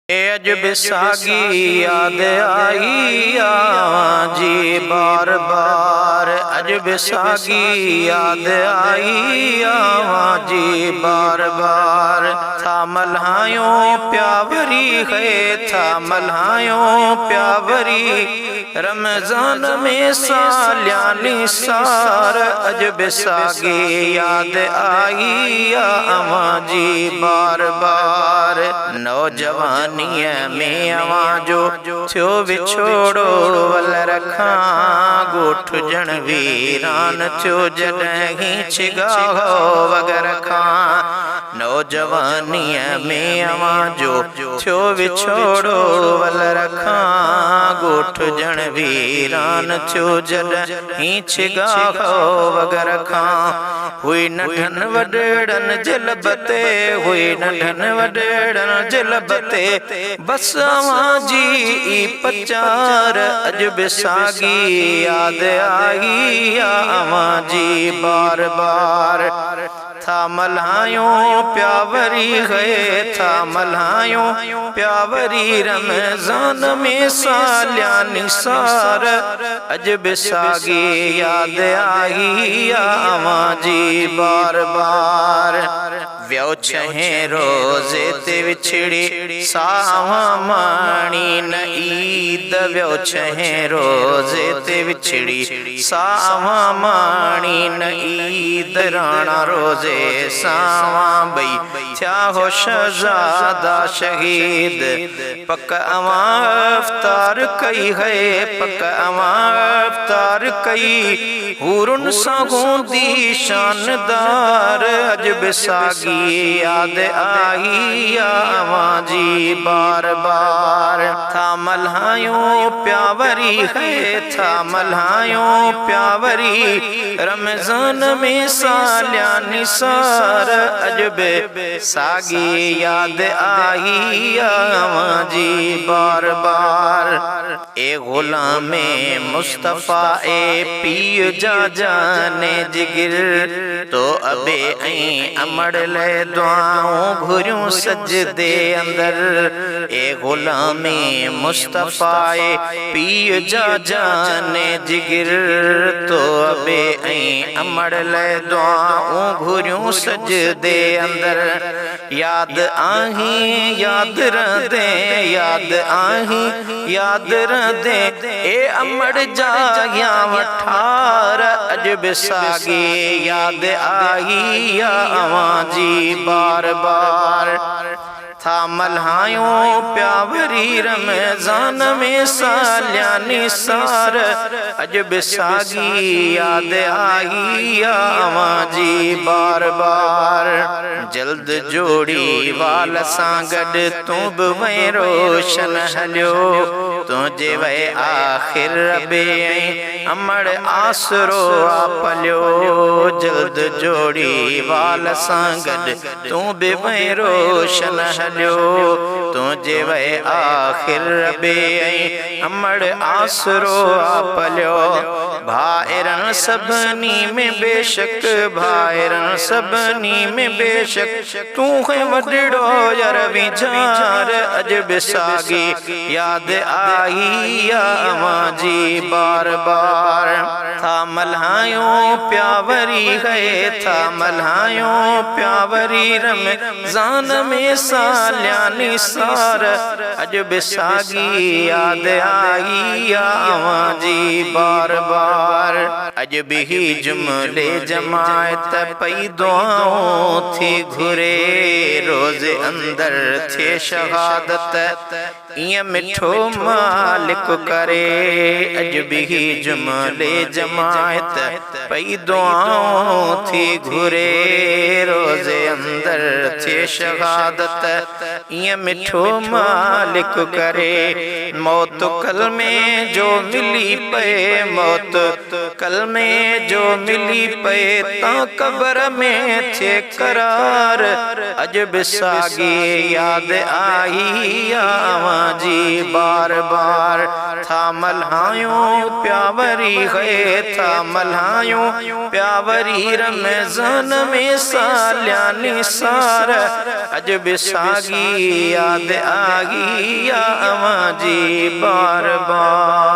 अजब सागी याद आई जी बार बार, अजब सागी याद आई जी बार बार। था मल्हायों प्यावरी है, था मल्हायों प्यावरी, रमजान में साल्यानी सार। अजब सागी याद आई जी बार बार। नौजवानीअ में अवां जो थियो विछोड़ो वल रखा, गोठ जण वीरान थियो जॾहिं छिगाहो वग रखा। नौजवानीअ में अवां जो थियो विछोड़ो वल रखा, गोठ जण वीरान थियो जॾहिं छिगाहो वग रखा। हुई नंढन वॾड़न जे लब ते, हुई नंढन वॾड़न जे लब ते, बस अवां जी पचार। अजब सागी याद आई अवां जी बार बार। था मल्हायों प्यावरी है, था मल्हायों प्यावरी, रमजान में साल्यानी सार। अजब सागी याद आई अवां जी बार बार। व्यो छहें रोज़े ते विछड़ी सावा माणी न ईद, व्यो छहें रोज़े ते विछड़ी सावा माणी न ईद। राणा रोज़े सावा बई थिया हो शहज़ादा शहीद, पक अवां अफ्तार कई है, पक अवां अफ्तार कई, हुरुन सां हूंदी शानदार। अजब सागी याद आई अवां जी बार बार। था मल्हायों प्यावरी है, था मल्हायों प्यावरी, रमजान में साल्यानी सार। अजब सागी याद आई अवां जी बार बार। ए गुलामे मुस्तफ़ा ए पीर जा जाने जिगिर, तो अबे ऐं अमड़ ले दुआऊं घुरियूं सजदे अंदर। ए गुलामे मुस्तफ़ा ए पीर जा जाने जिगिर, तो अबे ऐं अमड़ ले दुआऊं घुरियूं सजदे अंदर। याद आहीं याद रहंदे, याद आहीं याद रहंदे, ए अमड़ जा या वठार। अजब सागी याद आई अवां जी बार बार। था मल्हायों प्यावरी, रमजान में साल्यानी सार। अजब सागी याद आई अवां जी बार बार। जल्द जोड़ी वाल सां गॾु तूं बि वहीं रोशन हलियो, तुंहिंजे वए आख़िर रबे ऐं अमड़ आसरो आ पलियो। जल्द जोड़ी वाल सां गॾु तूं बि वहीं रोशन हलियो, तुंहिंजे वए आख़िर रबे ऐं अमड़ आसरो आ पलियो। भाइरन सभिनी में बेशक, भाइरन सभिनी में बेशक, तूं है वॾड़ो यार वीचार। अजब सागी याद आई अवां जी बार बार। था मल्हायों प्यावरी है, था मल्हायों प्यावरी, रमजान में साल्यानी सार। अजब सागी याद आई अवां जी बार बार। अजब ही जुमले जमायत पई दुआऊं थी घुरे, रोज़े अंदर थे शहादत इं मिठो मालिक करे। अजब ही जुमले जमायत पई दुआऊं थी घुरे, रोज़े अंदर थे शहादत इं मिठो मालिक करे। मौत कल में जो मिली पे, मौत कल में जो मिली पे, ता कब्र में थे करार। अजब सागी याद आई अवां जी बार बार। था मल्हायूं प्यावरी है था मल्हायूं प्यावरी रमज़ान में साल्यानी सार अज बिसागी याद आगी या अवां जी बार बार।